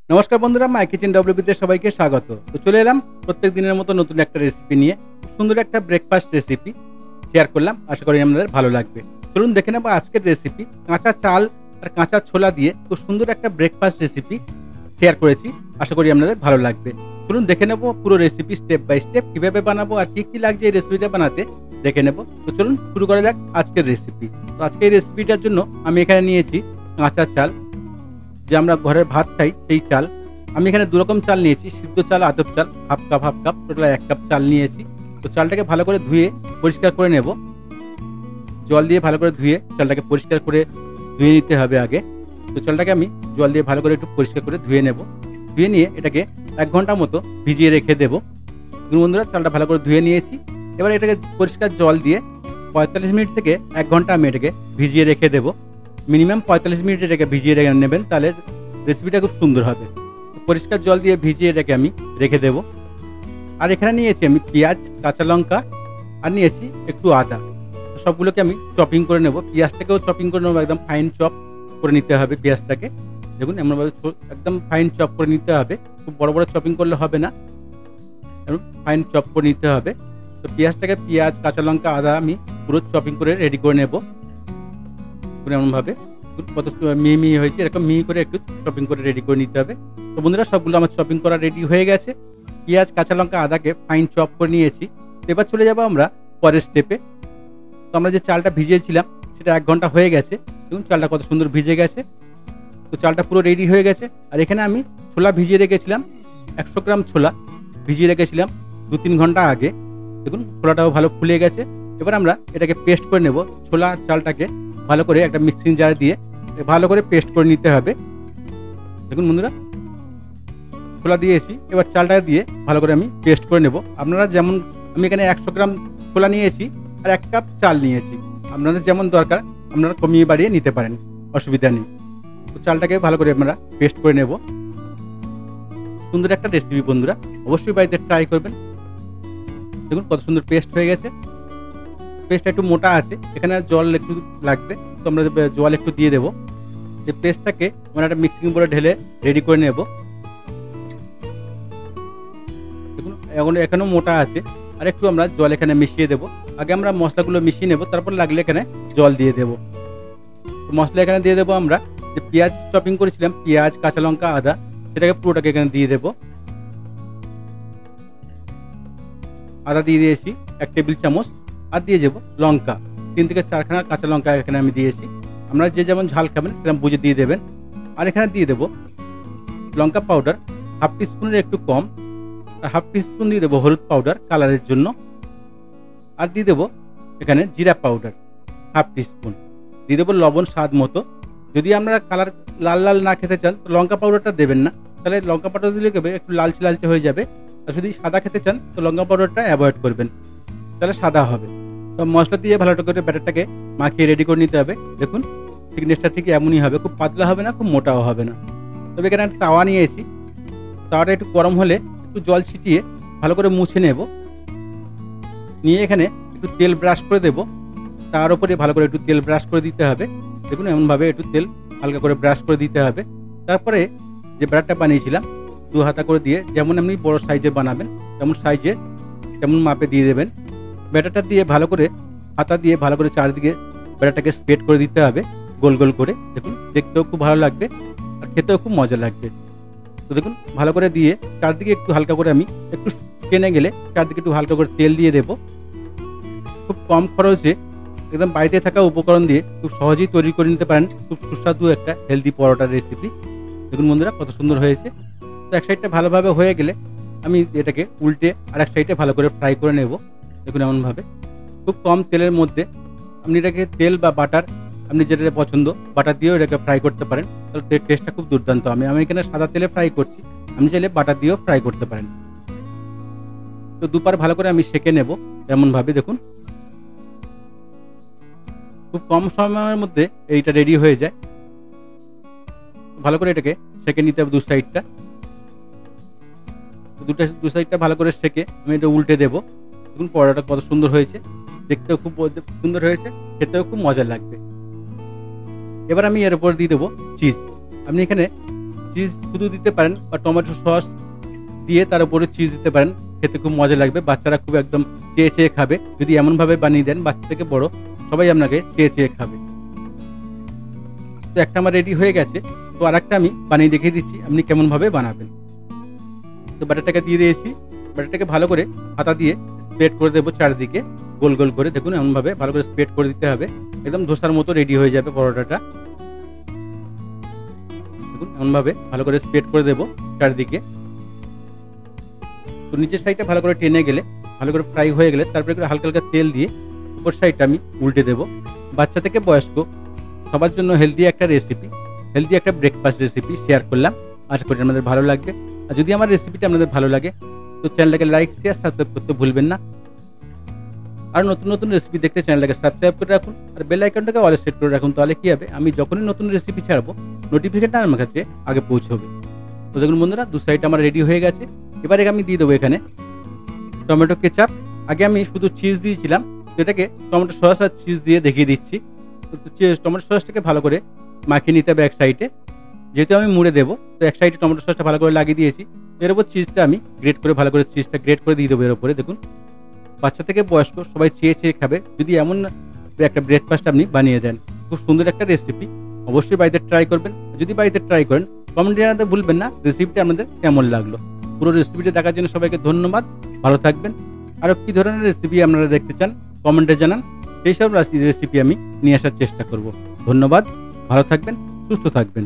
নমস্কার বন্ধুরা, মাই কিচেন ডব্লিউবিতে সবাইকে স্বাগত। তো চলে এলাম প্রত্যেক দিনের মতো নতুন একটা রেসিপি নিয়ে। খুব সুন্দর একটা ব্রেকফাস্ট রেসিপি শেয়ার করলাম, আশা করি আপনাদের ভালো লাগবে। চলুন দেখে নেবো আজকের রেসিপি। কাঁচা চাল আর কাঁচা ছোলা দিয়ে খুব সুন্দর একটা ব্রেকফাস্ট রেসিপি শেয়ার করেছি, আশা করি আপনাদের ভালো লাগবে। চলুন দেখে নেবো পুরো রেসিপি স্টেপ বাই স্টেপ, কীভাবে বানাবো আর কী কী লাগছে এই রেসিপিটা বানাতে দেখে নেবো। তো চলুন শুরু করা যাক আজকের রেসিপি। তো আজকে এই রেসিপিটার জন্য আমি এখানে নিয়েছি কাঁচা চাল, যে আমরা ঘরের ভাত খাই সেই চাল। আমি এখানে দুরকম চাল নিয়েছি, সিদ্ধ চাল, আতপ চাল, হাফ কাপ টোটাল 1 কাপ চাল নিয়েছি। তো চালটাকে ভালো করে ধুয়ে পরিষ্কার করে নেব, জল দিয়ে ভালো করে ধুয়ে চালটাকে পরিষ্কার করে ধুয়ে নিতে হবে আগে। তো চালটাকে আমি জল দিয়ে ভালো করে একটু পরিষ্কার করে ধুয়ে নেব। ধুয়ে নিয়ে এটাকে 1 ঘন্টা মতো ভিজিয়ে রেখে দেবো। বন্ধুরা, চালটা ভালো করে ধুয়ে নিয়েছি। এবার এটাকে পরিষ্কার জল দিয়ে 45 মিনিট থেকে 1 ঘন্টা আমি এটাকে ভিজিয়ে রেখে দেবো। মিনিমাম 45 মিনিট এটাকে ভিজিয়ে রেখে নেবেন, তাহলে রেসিপিটা খুব সুন্দর হবে। পরিষ্কার জল দিয়ে ভিজিয়ে এটাকে আমি রেখে দেবো। আর এখানে নিয়েছি আমি পেঁয়াজ, কাঁচা লঙ্কা আর নিয়েছি একটু আদা। সবগুলোকে আমি চপিং করে নেব। পেঁয়াজটাকেও চপিং করে নেবো, একদম ফাইন চপ করে নিতে হবে পেঁয়াজটাকে। দেখুন এমনভাবে একদম ফাইন চপ করে নিতে হবে, খুব বড় বড় চপিং করলে হবে না, ফাইন চপ করে নিতে হবে। তো পেঁয়াজ, কাঁচা লঙ্কা, আদা আমি পুরো চপিং করে রেডি করে নেব। এমনভাবে কত মিহি হয়েছে, এরকম মিহি করে একটু চপিং করে রেডি করে নিতে হবে। তো বন্ধুরা, সবগুলো আমার চপিং করা রেডি হয়ে গেছে। পেঁয়াজ, কাঁচা লঙ্কা, আদাকে ফাইন চপ করে নিয়েছি। তো এবার চলে যাবো আমরা পরের স্টেপে। তো আমরা যে চালটা ভিজিয়েছিলাম সেটা 1 ঘন্টা হয়ে গেছে। দেখুন চালটা কত সুন্দর ভিজে গেছে। তো চালটা পুরো রেডি হয়ে গেছে। আর এখানে আমি ছোলা ভিজিয়ে রেখেছিলাম, 100 গ্রাম ছোলা ভিজিয়ে রেখেছিলাম 2-3 ঘন্টা আগে। দেখুন ছোলাটাও ভালো ফুলে গেছে। এবার আমরা এটাকে পেস্ট করে নেব। ছোলা আর চালটাকে ভালো করে একটা মিক্সিং জার দিয়ে ভালো করে পেস্ট করে নিতে হবে। দেখুন বন্ধুরা, ছোলা দিয়েছি, এবার চালটা দিয়ে ভালো করে আমি পেস্ট করে নেব। আপনারা যেমন, আমি এখানে 100 গ্রাম ছোলা নিয়েছি আর 1 কাপ চাল নিয়েছি, আপনাদের যেমন দরকার আপনারা কমিয়ে বাড়িয়ে নিতে পারেন, অসুবিধা নেই। তো চালটাকে ভালো করে আমরা পেস্ট করে নেব। সুন্দর একটা রেসিপি বন্ধুরা, অবশ্যই বাড়িতে ট্রাই করবেন। দেখুন কত সুন্দর পেস্ট হয়ে গেছে। পেস্টটা একটু মোটা আছে, এখানে জল একটু লাগবে, তো আমরা জল একটু দিয়ে দেবো। এই পেস্টটাকে আমরা একটা মিক্সিং বোলে ঢেলে রেডি করে নেব। দেখুন এখনও মোটা আছে, আর একটু আমরা জল এখানে মিশিয়ে দেবো। আগে আমরা মশলাগুলো মিশিয়ে নেব, তারপর লাগলে এখানে জল দিয়ে দেবো। মশলা এখানে দিয়ে দেবো আমরা যে পেঁয়াজ চপিং করেছিলাম, পেঁয়াজ, কাঁচা লঙ্কা, আদা, সেটাকে পুরোটাকে এখানে দিয়ে দেবো। আদা দিয়ে দিয়েছি 1 টেবিল চামচ, আর দিয়ে দেবো লঙ্কা 3 থেকে 4খানা কাঁচা লঙ্কা এখানে আমি দিয়েছি। আপনারা যে যেমন ঝাল খাবেন সেরকম বুঝে দিয়ে দেবেন। আর এখানে দিয়ে দেবো লঙ্কা পাউডার 1/2 টিস্পুনের একটু কম, আর 1/2 টিস্পুন দিয়ে দেবো হলুদ পাউডার কালারের জন্য। আর দিয়ে দেবো এখানে জিরা পাউডার 1/2 টিস্পুন। দিয়ে দেবো লবণ স্বাদ মতো। যদি আপনারা কালার লাল লাল না খেতে চান তো লঙ্কা পাউডারটা দেবেন না, তাহলে লঙ্কা পাউডার দিলে একটু লালচে লালচে হয়ে যাবে। আর যদি সাদা খেতে চান তো লঙ্কা পাউডারটা অ্যাভয়েড করবেন, তাহলে সাদা হবে। তো মশলা দিয়ে ভালো করে ব্যাটারটাকে মাখিয়ে রেডি করে নিতে হবে। দেখুন থিকনেসটা ঠিক এমনই হবে, খুব পাতলা হবে না, খুব মোটাও হবে না। তবে এখানে একটা তাওয়া নিয়েছি, তাওয়াটা একটু গরম হলে একটু জল ছিটিয়ে ভালো করে মুছে নেব। নিয়ে এখানে একটু তেল ব্রাশ করে দেব, তার উপরে ভালো করে একটু তেল ব্রাশ করে দিতে হবে। দেখুন এমনভাবে একটু তেল হালকা করে ব্রাশ করে দিতে হবে। তারপরে যে ব্যাটারটা বানিয়েছিলাম 2 হাতা করে দিয়ে, যেমন আপনি বড় সাইজে বানাবেন তেমন সাইজে তেমন মাপে দিয়ে দেবেন। ব্যাটারটা দিয়ে ভালো করে হাতা দিয়ে ভালো করে চারদিকে ব্যাটারটাকে স্প্রেড করে দিতে হবে গোল গোল করে। দেখুন দেখতেও খুব ভালো লাগবে আর খেতেও খুব মজা লাগবে। তো দেখুন ভালো করে দিয়ে চারদিকে একটু হালকা করে আমি একটু টেনে গেলে চারদিকে একটু হালকা করে তেল দিয়ে দেবো। খুব কম খরচে একদম বাড়িতে থাকা উপকরণ দিয়ে খুব সহজেই তৈরি করে নিতে পারেন খুব সুস্বাদু একটা হেলদি পরোটার রেসিপি। দেখুন বন্ধুরা কত সুন্দর হয়েছে। তো এক সাইডটা ভালোভাবে হয়ে গেলে আমি এটাকে উল্টে আর এক সাইডে ভালো করে ফ্রাই করে নেব। দেখুন এমনভাবে খুব কম তেলের মধ্যে আপনি এটাকে তেল বা বাটার, আপনি যেটা পছন্দ বাটার দিয়েও এটাকে ফ্রাই করতে পারেন, তাহলে টেস্টটা খুব দুর্দান্ত। আমি এখানে সাদা তেলে ফ্রাই করছি, আপনি চাইলে বাটার দিয়েও ফ্রাই করতে পারেন। তো দুপার ভালো করে আমি সেঁকে নেব এমনভাবে। দেখুন খুব কম সময়ের মধ্যে এইটা রেডি হয়ে যায়। ভালো করে এটাকে সেঁকে নিতে হবে দু সাইডটা। দু সাইডটা ভালো করে সেঁকে আমি এটা উল্টে দেবো। দেখুন পরোটাটা কত সুন্দর হয়েছে, দেখতেও খুব সুন্দর হয়েছে, খেতেও খুব মজা লাগবে। এবার আমি এর উপর দিয়ে দেবো চিজ। আপনি এখানে চিজ শুধু দিতে পারেন বা টমেটো সস দিয়ে তার উপরে চিজ দিতে পারেন, খেতে খুব মজা লাগবে। বাচ্চারা খুব একদম চেয়ে চেয়ে খাবে। যদি এমনভাবে বানিয়ে দেন, বাচ্চা থেকে বড় সবাই আপনাকে চেয়ে চেয়ে খাবে। তো একটা আমার রেডি হয়ে গেছে। তো আরেকটা আমি বানিয়ে দেখিয়ে দিচ্ছি আপনি কেমনভাবে বানাবেন। তো ব্যাটারটাকে দিয়ে দিয়েছি। ব্যাটারটাকে ভালো করে হাতা দিয়ে স্প্রেড করে দেবো চারিদিকে, গোল গোল করে। দেখুন এমনভাবে ভালো করে স্প্রেড করে দিতে হবে, একদম ধোসার মতো রেডি হয়ে যাবে পরোটাটা। দেখুন এমনভাবে ভালো করে স্প্রেড করে দেবো চারিদিকে। তো নিচের সাইডটা ভালো করে টেনে গেলে, ভালো করে ফ্রাই হয়ে গেলে, তারপরে করে হালকা হালকা তেল দিয়ে উপর সাইডটা আমি উল্টে দেবো। বাচ্চা থেকে বয়স্ক সবার জন্য হেলদি একটা রেসিপি, হেলদি একটা ব্রেকফাস্ট রেসিপি শেয়ার করলাম। আশা করি আপনাদের ভালো লাগবে। আর যদি আমার রেসিপিটা আপনাদের ভালো লাগে তো চ্যানেলটাকে লাইক, শেয়ার, সাবস্ক্রাইব করতে ভুলবেন না। আর নতুন নতুন রেসিপি দেখতে চ্যানেলটাকে সাবস্ক্রাইব করে রাখুন আর বেল আইকনটাকে অলে সেট করে রাখুন। তাহলে কি হবে, আমি যখনই নতুন রেসিপি ছাড়বো নোটিফিকেশনটা আমার কাছে আগে পৌঁছবে। তো দেখুন বন্ধুরা, দু সাইড আমার রেডি হয়ে গেছে। এবারে আমি দিয়ে দেবো এখানে টমেটো কেচাপ। আগে আমি শুধু চিজ দিয়েছিলাম, তো এটাকে টমেটো সস আর চিজ দিয়ে দেখিয়ে দিচ্ছি। তো টমেটো সসটাকে ভালো করে মাখিয়ে নিতে হবে এক সাইডে। যেহেতু আমি মুড়ে দেবো, তো এক সাইডে টমেটো সসটা ভালো করে লাগিয়ে দিয়েছি। এর উপর চিজটা আমি গ্রেট করে ভালো করে চিজটা গ্রেট করে দিয়ে দেবো এর উপরে। দেখুন বাচ্চা থেকে বয়স্ক সবাই চেয়ে চেয়ে খাবে যদি এমন একটা ব্রেকফাস্ট আপনি বানিয়ে দেন। খুব সুন্দর একটা রেসিপি, অবশ্যই বাড়িতে ট্রাই করবেন। যদি বাড়িতে ট্রাই করেন কমেন্টে জানাতে ভুলবেন না রেসিপিটা আপনাদের কেমন লাগলো। পুরো রেসিপিটা দেখার জন্য সবাইকে ধন্যবাদ। ভালো থাকবেন। আরও কী ধরনের রেসিপি আপনারা দেখতে চান কমেন্টে জানান, সেই সব রেসিপি আমি নিয়ে আসার চেষ্টা করব। ধন্যবাদ, ভালো থাকবেন, সুস্থ থাকবেন।